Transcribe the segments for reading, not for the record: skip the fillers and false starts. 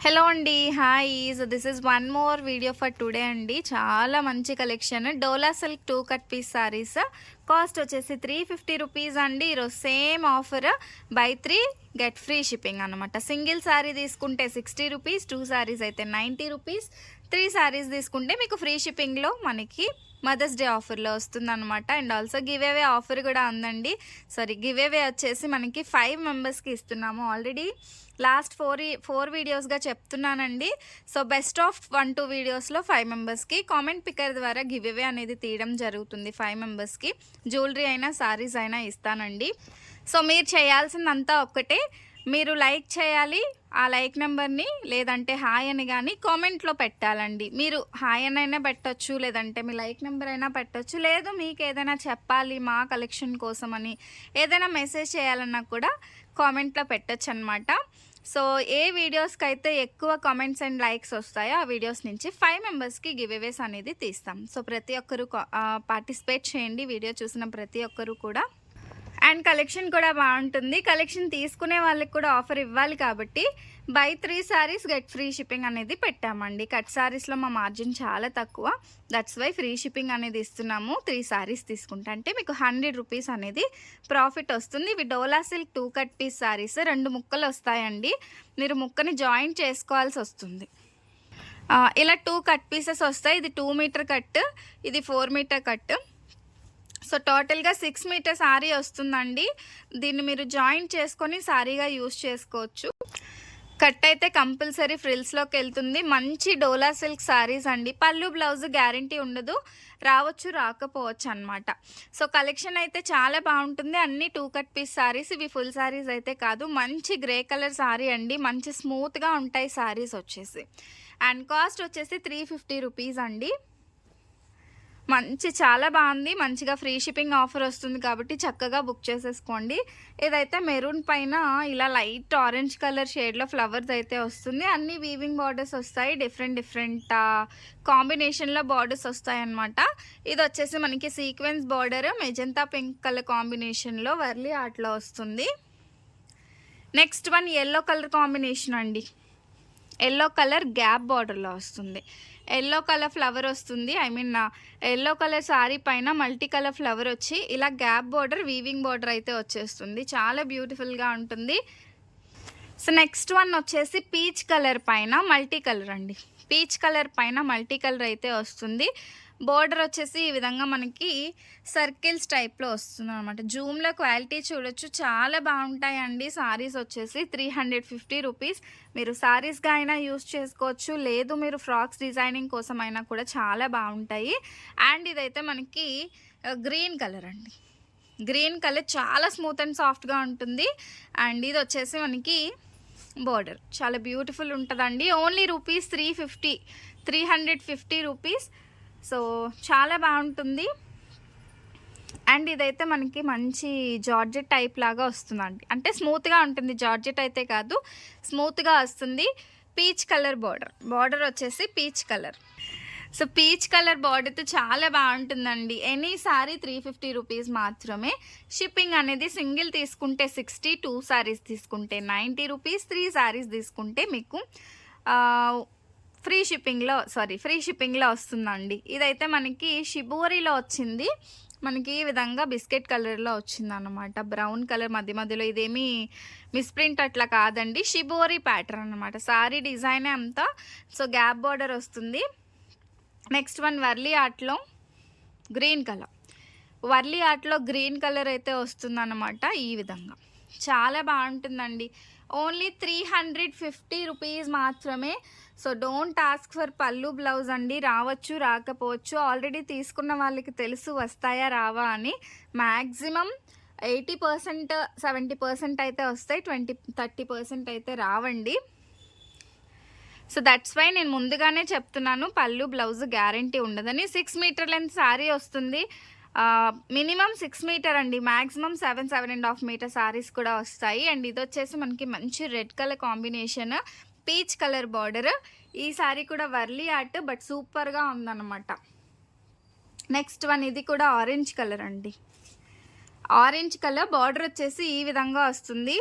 Hello అండి, hi. So this is one more video for today అండి. చాలా మంచి కలెక్షన్ డోలా silk 2 cut piece saris. Cost వచ్చేసి 350 రూపీస్ అండి. ఈరోజు same offer, buy 3 get free shipping అనమాట. సింగిల్ శారీ తీసుకుంటే 60 రూపీస్, 2 శారీస్ అయితే 90 రూపీస్, 3 శారీస్ తీసుకుంటే మీకు ఫ్రీ షిప్పింగ్లో మనకి మదర్స్ డే ఆఫర్లో వస్తుందన్నమాట. And also give away offer కూడా ఉందండి. గివ్ అవే వచ్చేసి మనకి 5 మెంబర్స్కి ఇస్తున్నాము. ఆల్రెడీ లాస్ట్ 4 వీడియోస్గా చెప్తున్నానండి. సో బెస్ట్ ఆఫ్ 1-2 వీడియోస్లో 5 మెంబర్స్కి కామెంట్ పిక్కర్ ద్వారా గివ్ అవే అనేది తీయడం జరుగుతుంది. 5 మెంబర్స్కి జ్యువెలరీ అయినా సారీస్ అయినా ఇస్తానండి. సో మీరు చేయాల్సిందంతా ఒక్కటే, మీరు లైక్ చేయాలి. ఆ లైక్ నెంబర్ని లేదంటే హాయ్ అని కానీ కామెంట్లో పెట్టాలండి. మీరు హాయ్ అనైనా పెట్టచ్చు, లేదంటే మీ లైక్ నెంబర్ అయినా పెట్టచ్చు. లేదు మీకు ఏదైనా చెప్పాలి మా కలెక్షన్ కోసం అని ఏదైనా మెసేజ్ చేయాలన్నా కూడా కామెంట్లో పెట్టచ్చు అనమాట. సో ఏ వీడియోస్కి అయితే ఎక్కువ కామెంట్స్ అండ్ లైక్స్ వస్తాయో ఆ వీడియోస్ నుంచి 5 మెంబర్స్కి గివ్ అవేస్ అనేది తీస్తాం. సో ప్రతి ఒక్కరూ పార్టిసిపేట్ చేయండి, వీడియో చూసిన ప్రతి ఒక్కరూ కూడా. అండ్ కలెక్షన్ కూడా బాగుంటుంది. కలెక్షన్ తీసుకునే వాళ్ళకి కూడా ఆఫర్ ఇవ్వాలి కాబట్టి by 3 saris get free shipping అనేది పెట్టామండి. కట్ శారీస్లో మా మార్జిన్ చాలా తక్కువ, దట్స్ వై ఫ్రీ షిప్పింగ్ అనేది ఇస్తున్నాము. 3 శారీస్ తీసుకుంటే అంటే మీకు 100 రూపీస్ అనేది ప్రాఫిట్ వస్తుంది. ఇవి డోలా సిల్క్ 2 కట్ పీస్ శారీస్. 2 ముక్కలు వస్తాయండి, మీరు ముక్కని జాయింట్ చేసుకోవాల్సి వస్తుంది. ఇలా 2 కట్ పీసెస్ వస్తాయి. ఇది 2 మీటర్ కట్, ఇది 4 మీటర్ కట్. సో టోటల్గా 6 మీటర్ శారీ వస్తుందండి. దీన్ని మీరు జాయింట్ చేసుకొని శారీగా యూస్ చేసుకోవచ్చు. కట్ అయితే కంపల్సరీ ఫ్రిల్స్లోకి వెళ్తుంది. మంచి డోలా సిల్క్ శారీస్ అండి. పళ్ళు బ్లౌజ్ గ్యారంటీ ఉండదు, రావచ్చు రాకపోవచ్చు అనమాట. సో కలెక్షన్ అయితే చాలా బాగుంటుంది. అన్ని 2 కట్ పీస్ శారీస్. ఇవి ఫుల్ శారీస్ అయితే కాదు. మంచి గ్రే కలర్ శారీ అండి, మంచి స్మూత్గా ఉంటాయి శారీస్ వచ్చేసి. అండ్ కాస్ట్ వచ్చేసి 350 రూపీస్ అండి. చాలా బాగుంది. మంచిగా ఫ్రీ షిప్పింగ్ ఆఫర్ వస్తుంది కాబట్టి చక్కగా బుక్ చేసేసుకోండి. ఇదైతే మెరూన్ పైన ఇలా లైట్ ఆరెంజ్ కలర్ షేడ్లో ఫ్లవర్స్ అయితే వస్తుంది. అన్ని వీవింగ్ బార్డర్స్ వస్తాయి, డిఫరెంట్ కాంబినేషన్లో బార్డర్స్ వస్తాయి అన్నమాట. ఇది వచ్చేసి మనకి sequence border magenta pink colour కాంబినేషన్లో వర్లీ ఆర్ట్లో వస్తుంది. Next one yellow colour combination అండి. ఎల్లో కలర్ గ్యాప్ బార్డర్లో వస్తుంది. ఎల్లో కలర్ ఫ్లవర్ వస్తుంది, ఎల్లో కలర్ శారీ పైన మల్టీ కలర్ ఫ్లవర్ వచ్చి ఇలా గ్యాప్ బార్డర్ వీవింగ్ బార్డర్ అయితే వచ్చేస్తుంది. చాలా బ్యూటిఫుల్గా ఉంటుంది. సో నెక్స్ట్ వన్ వచ్చేసి పీచ్ కలర్ పైన మల్టీ కలర్ అండి. పీచ్ కలర్ పైన మల్టీ కలర్ అయితే వస్తుంది. బోర్డర్ వచ్చేసి ఈ విధంగా మనకి సర్కిల్స్ టైప్లో వస్తుంది అనమాట. జూమ్లో క్వాలిటీ చూడొచ్చు, చాలా బాగుంటాయండి. సారీస్ వచ్చేసి 350 రూపీస్. మీరు సారీస్గా అయినా యూస్ చేసుకోవచ్చు, లేదు మీరు ఫ్రాక్స్ డిజైనింగ్ కోసం అయినా కూడా చాలా బాగుంటాయి. అండ్ ఇదైతే మనకి గ్రీన్ కలర్ అండి. గ్రీన్ కలర్ చాలా స్మూత్ అండ్ సాఫ్ట్గా ఉంటుంది. అండ్ ఇది వచ్చేసి మనకి బోర్డర్ చాలా బ్యూటిఫుల్ ఉంటుందండి. Only rupees 350 rupees. సో చాలా బాగుంటుంది. అండ్ ఇదైతే మనకి మంచి జార్జెట్ టైప్ లాగా వస్తుందండి, అంటే స్మూత్గా ఉంటుంది. జార్జెట్ అయితే కాదు, స్మూత్గా వస్తుంది. పీచ్ కలర్ బార్డర్ వచ్చేసి peach colour. So peach colour బార్డర్తో చాలా బాగుంటుందండి. ఎనీ సారీ 350 రూపీస్ మాత్రమే. షిప్పింగ్ అనేది సింగిల్ తీసుకుంటే 60, 2 సారీస్ తీసుకుంటే 90 రూపీస్, 3 సారీస్ తీసుకుంటే మీకు ఫ్రీ షిప్పింగ్లో వస్తుందండి. ఇదైతే మనకి షిబోరీలో వచ్చింది. మనకి ఈ విధంగా బిస్కెట్ కలర్లో వచ్చింది అనమాట. బ్రౌన్ కలర్ మధ్యలో ఇదేమీ మిస్ప్రింట్ అట్లా కాదండి, షిబోరీ ప్యాటర్న్ అనమాట. సారీ డిజైనే అంతా. సో గ్యాప్ బార్డర్ వస్తుంది. నెక్స్ట్ వన్ వర్లీ ఆర్ట్లో గ్రీన్ కలర్ అయితే వస్తుందన్నమాట. ఈ విధంగా చాలా బాగుంటుందండి. ఓన్లీ 350 రూపీస్ మాత్రమే. So don't ask for pallu blouse అండి. రావచ్చు రాకపోవచ్చు, ఆల్రెడీ తీసుకున్న వాళ్ళకి తెలుసు వస్తాయా రావా అని. మ్యాక్సిమం 80%, 70% అయితే వస్తాయి, 20-30% అయితే రావండి. సో దట్స్ వై నేను ముందుగానే చెప్తున్నాను, పళ్ళు బ్లౌజ్ గ్యారంటీ ఉండదని. 6 మీటర్ లెంత్ శారీ వస్తుంది. మినిమం 6 మీటర్ అండి, మ్యాక్సిమం 7-7.5 మీటర్ శారీస్ కూడా వస్తాయి. అండ్ ఇది వచ్చేసి మనకి మంచి red colour combination, peach colour border. ఈ శారీ కూడా వర్లీ ఆర్ట్, బట్ సూపర్గా ఉందన్నమాట. నెక్స్ట్ వన్ ఇది కూడా ఆరెంజ్ కలర్ అండి. ఆరెంజ్ కలర్ బార్డర్ వచ్చేసి ఈ విధంగా వస్తుంది.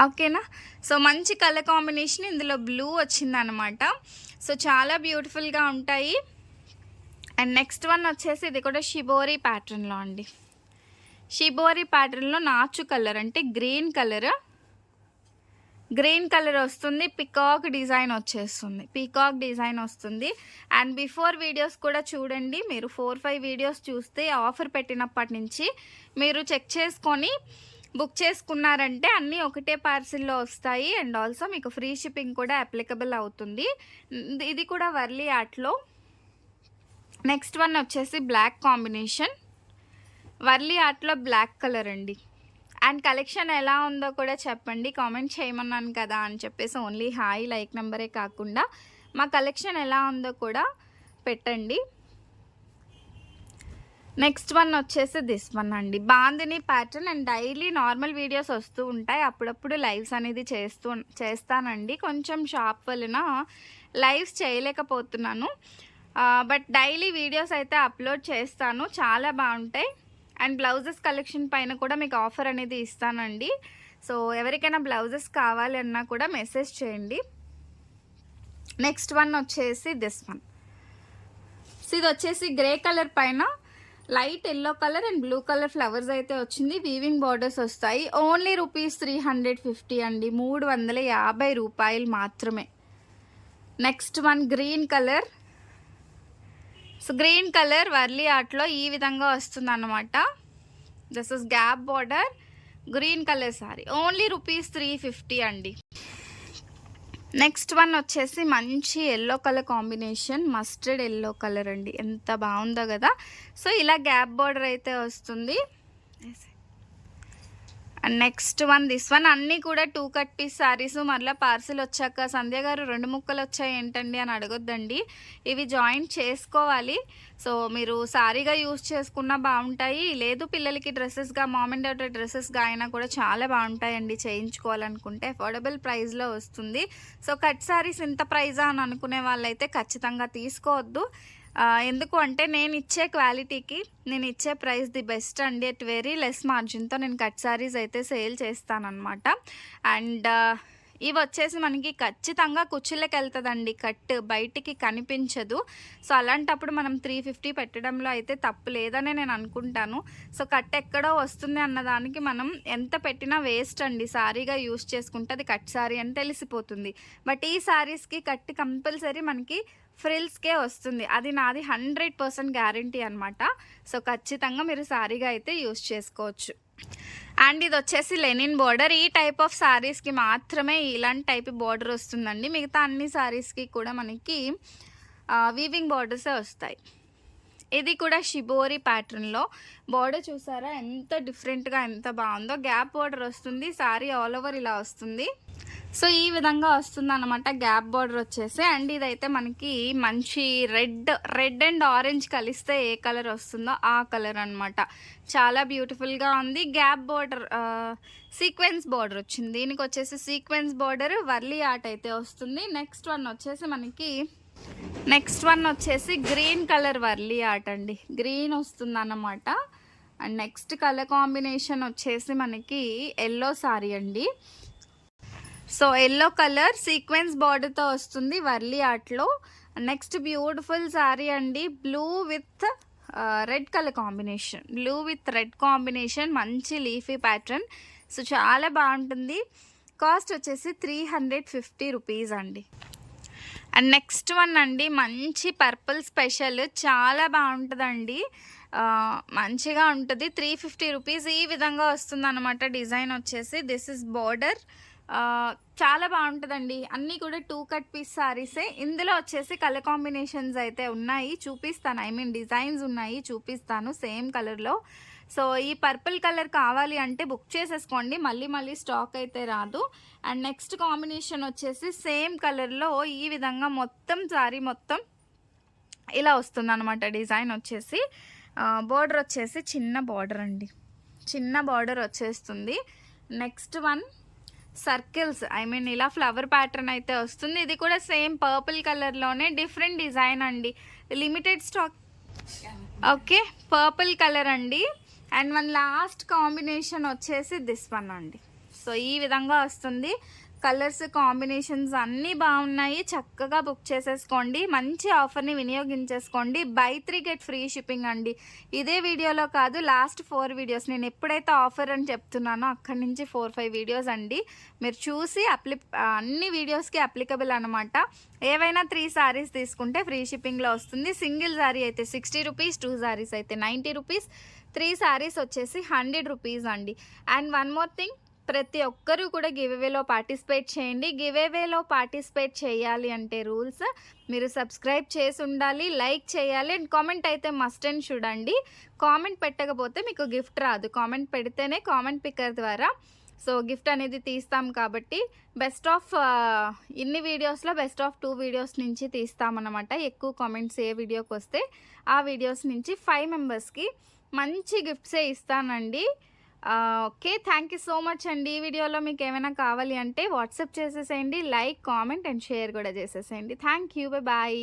ఓకేనా. సో మంచి కలర్ కాంబినేషన్, ఇందులో బ్లూ వచ్చిందనమాట. సో చాలా బ్యూటిఫుల్గా ఉంటాయి. అండ్ నెక్స్ట్ వన్ వచ్చేసి ఇది కూడా షిబోరి ప్యాటర్న్లో అండి. షిబోరి ప్యాటర్న్లో నాచు కలర్ అంటే గ్రీన్ కలర్ వస్తుంది. పికాక్ డిజైన్ వచ్చేస్తుంది, పీకాక్ డిజైన్ వస్తుంది. అండ్ బిఫోర్ వీడియోస్ కూడా చూడండి, మీరు 4-5 వీడియోస్ చూస్తే ఆఫర్ పెట్టినప్పటి నుంచి మీరు చెక్ చేసుకొని బుక్ చేసుకున్నారంటే అన్నీ ఒకటే పార్సిల్లో వస్తాయి. అండ్ ఆల్సో మీకు ఫ్రీ షిప్పింగ్ కూడా అప్లికబుల్ అవుతుంది. ఇది కూడా వర్లీ ఆర్ట్లో. నెక్స్ట్ వన్ వచ్చేసి బ్లాక్ కాంబినేషన్, వర్లీ ఆర్ట్లో బ్లాక్ కలర్ అండి. అండ్ కలెక్షన్ ఎలా ఉందో కూడా చెప్పండి, కామెంట్ చేయమన్నాను కదా అని చెప్పేసి ఓన్లీ హాయ్ లైక్ నెంబరే కాకుండా మా కలెక్షన్ ఎలా ఉందో కూడా పెట్టండి. నెక్స్ట్ వన్ వచ్చేసి దిస్ వన్ అండి, bandhani pattern. And daily normal videos వస్తూ ఉంటాయి, అప్పుడప్పుడు లైవ్స్ అనేది చేస్తానండి. కొంచెం షాప్ వలన లైవ్స్ చేయలేకపోతున్నాను, బట్ డైలీ వీడియోస్ అయితే అప్లోడ్ చేస్తాను, చాలా బాగుంటాయి. అండ్ బ్లౌజెస్ కలెక్షన్ పైన కూడా మీకు ఆఫర్ అనేది ఇస్తానండి. సో ఎవరికైనా బ్లౌజెస్ కావాలి అన్నా కూడా మెసేజ్ చేయండి. నెక్స్ట్ వన్ వచ్చేసి దిస్ వన్. సో ఇది వచ్చేసి గ్రే కలర్ పైన light yellow colour and blue colour flowers అయితే వచ్చింది. వీవింగ్ బార్డర్స్ వస్తాయి. ఓన్లీ రూపీస్ 350 అండి, 350 రూపాయలు మాత్రమే. Next one green colour. So green colour Warli ఆర్ట్లో ఈ విధంగా వస్తుంది అన్నమాట. This is gap border, green colour sari, only rupees 350 అండి. నెక్స్ట్ వన్ వచ్చేసి మంచి yellow colour combination, mustard yellow colour అండి, ఎంత బాగుందో కదా. సో ఇలా గ్యాప్ బార్డర్ అయితే వస్తుంది. And next one this one. అన్నీ కూడా 2 కట్ పీస్ శారీస్. మరలా పార్సిల్ వచ్చాక సంధ్య గారు 2 ముక్కలు వచ్చాయి ఏంటండి అని అడగొద్దండి, ఇవి జాయింట్ చేసుకోవాలి. సో మీరు సారీగా యూజ్ చేసుకున్నా బాగుంటాయి, లేదు పిల్లలకి డ్రెస్సెస్గా, మామ్ అండ్ డాటర్ డ్రెస్సెస్గా అయినా కూడా చాలా బాగుంటాయండి చేయించుకోవాలనుకుంటే. అఫోర్డబుల్ ప్రైస్లో వస్తుంది. సో కట్ శారీస్ ఇంత ప్రైజా అని అనుకునే వాళ్ళైతే ఖచ్చితంగా తీసుకోవద్దు. ఎందుకు అంటే నేను ఇచ్చే క్వాలిటీకి నేను ఇచ్చే ప్రైస్ ది బెస్ట్ అండి. అట్ వెరీ లెస్ మార్జిన్తో నేను కట్ శారీస్ అయితే సేల్ చేస్తానన్నమాట. అండ్ ఇవి వచ్చేసి మనకి ఖచ్చితంగా కుచ్చుళ్ళకి వెళ్తుందండి, కట్ బయటికి కనిపించదు. సో అలాంటప్పుడు మనం 350 పెట్టడంలో అయితే తప్పు లేదని నేను అనుకుంటాను. సో కట్ ఎక్కడో వస్తుంది అన్నదానికి మనం ఎంత పెట్టినా వేస్ట్ అండి, సారీగా యూస్ చేసుకుంటే అది కట్ సారీ అని తెలిసిపోతుంది. బట్ ఈ సారీస్కి కట్ కంపల్సరీ మనకి ఫ్రిల్స్కే వస్తుంది, అది నాది 100% గ్యారంటీ అనమాట. సో ఖచ్చితంగా మీరు సారీగా అయితే యూస్ చేసుకోవచ్చు. అండ్ ఇది వచ్చేసి లెనిన్ బార్డర్. ఈ టైప్ ఆఫ్ శారీస్కి మాత్రమే ఇలాంటి టైప్ బార్డర్ వస్తుందండి, మిగతా అన్ని శారీస్కి కూడా మనకి వీవింగ్ బార్డర్సే వస్తాయి. ఇది కూడా షిబోరి ప్యాటర్న్లో బార్డర్ చూసారా ఎంత డిఫరెంట్గా ఎంత బాగుందో. గ్యాప్ బార్డర్ వస్తుంది, శారీ ఆల్ ఓవర్ ఇలా వస్తుంది. సో ఈ విధంగా వస్తుంది అనమాట గ్యాప్ బార్డర్ వచ్చేసి. అండ్ ఇదైతే మనకి మంచి రెడ్ అండ్ ఆరెంజ్ కలిస్తే ఏ కలర్ వస్తుందో ఆ కలర్ అనమాట, చాలా బ్యూటిఫుల్గా ఉంది. గ్యాప్ బార్డర్ సీక్వెన్స్ బార్డర్ వచ్చింది, దీనికి వచ్చేసి సీక్వెన్స్ బార్డర్ వర్లీ ఆర్ట్ అయితే వస్తుంది. నెక్స్ట్ వన్ వచ్చేసి గ్రీన్ కలర్ వర్లీ ఆర్ట్ అండి, గ్రీన్ వస్తుంది అన్నమాట. అండ్ నెక్స్ట్ కలర్ కాంబినేషన్ వచ్చేసి మనకి ఎల్లో సారీ అండి. సో ఎల్లో కలర్ సీక్వెన్స్ బార్డర్తో వస్తుంది వర్లీ ఆర్ట్లో. నెక్స్ట్ బ్యూటిఫుల్ సారీ అండి, blue with red colour combination, మంచి లీఫీ ప్యాటర్న్. సో చాలా బాగుంటుంది. కాస్ట్ వచ్చేసి 350 రూపీస్ అండి. అండ్ నెక్స్ట్ వన్ అండి, మంచి పర్పుల్ స్పెషల్, చాలా బాగుంటుందండి, మంచిగా ఉంటుంది. 350 రూపీస్ ఈ విధంగా వస్తుంది అనమాట. డిజైన్ వచ్చేసి దిస్ ఇస్ బార్డర్, చాలా బాగుంటుందండి. అన్నీ కూడా 2 కట్ పీస్ శారీసే. ఇందులో వచ్చేసి కలర్ కాంబినేషన్స్ అయితే ఉన్నాయి, చూపిస్తాను. డిజైన్స్ ఉన్నాయి, చూపిస్తాను సేమ్ కలర్లో. సో ఈ పర్పుల్ కలర్ కావాలి అంటే బుక్ చేసేసుకోండి, మళ్ళీ స్టాక్ అయితే రాదు. అండ్ నెక్స్ట్ కాంబినేషన్ వచ్చేసి సేమ్ కలర్లో ఈ విధంగా మొత్తం శారీ మొత్తం ఇలా వస్తుంది అనమాట. డిజైన్ వచ్చేసి బార్డర్ వచ్చేసి చిన్న బార్డర్ అండి, చిన్న బార్డర్ వచ్చేస్తుంది. నెక్స్ట్ వన్ సర్కిల్స్, ఇలా ఫ్లవర్ ప్యాటర్న్ అయితే వస్తుంది. ఇది కూడా సేమ్ పర్పుల్ కలర్లోనే డిఫరెంట్ డిజైన్ అండి, limited stock. Okay, purple colour అండి. అండ్ వన్ లాస్ట్ కాంబినేషన్ వచ్చేసి దిస్ వన్ అండి. సో ఈ విధంగా వస్తుంది. కలర్స్ కాంబినేషన్స్ అన్నీ బాగున్నాయి. చక్కగా బుక్ చేసేసుకోండి. మంచి ఆఫర్ని వినియోగించేసుకోండి. బై 3 గెట్ ఫ్రీ షిప్పింగ్ అండి. ఇదే వీడియోలో కాదు, లాస్ట్ 4 వీడియోస్ నేను ఎప్పుడైతే ఆఫర్ అని చెప్తున్నానో అక్కడి నుంచి 4-5 వీడియోస్ అండి. మీరు చూసి అన్ని వీడియోస్కి అప్లికబుల్ అనమాట. ఏవైనా 3 సారీస్ తీసుకుంటే ఫ్రీ షిప్పింగ్లో వస్తుంది. సింగిల్ సారీ అయితే 60 రూపీస్, 2 సారీస్ అయితే 90 రూపీస్, 3 సారీస్ వచ్చేసి 100 రూపీస్ అండి. అండ్ వన్ మోర్ థింగ్, ప్రతి ఒక్కరూ కూడా గివ్అవేలో పార్టిసిపేట్ చేయండి. గివ్అవేలో పార్టిసిపేట్ చేయాలి అంటే రూల్స్, మీరు సబ్స్క్రైబ్ చేసి ఉండాలి, లైక్ చేయాలి, అండ్ కామెంట్ అయితే మస్ట్ అండ్ షుడ్ అండి. కామెంట్ పెట్టకపోతే మీకు గిఫ్ట్ రాదు. కామెంట్ పెడితేనే కామెంట్ పిక్కర్ ద్వారా సో గిఫ్ట్ అనేది తీస్తాం. కాబట్టి బెస్ట్ ఆఫ్ ఇన్ని వీడియోస్లో బెస్ట్ ఆఫ్ 2 వీడియోస్ నుంచి తీస్తామన్నమాట. ఎక్కువ కామెంట్స్ ఏ వీడియోకి వస్తే ఆ వీడియోస్ నుంచి 5 మెంబర్స్కి మంచి గిఫ్ట్సే ఇస్తానండి. Okay, thank you so much అండి. ఈ వీడియోలో మీకు ఏమైనా కావాలి అంటే వాట్సాప్ చేసేసేయండి. లైక్, కామెంట్ అండ్ షేర్ కూడా చేసేసేయండి. Thank you, bye.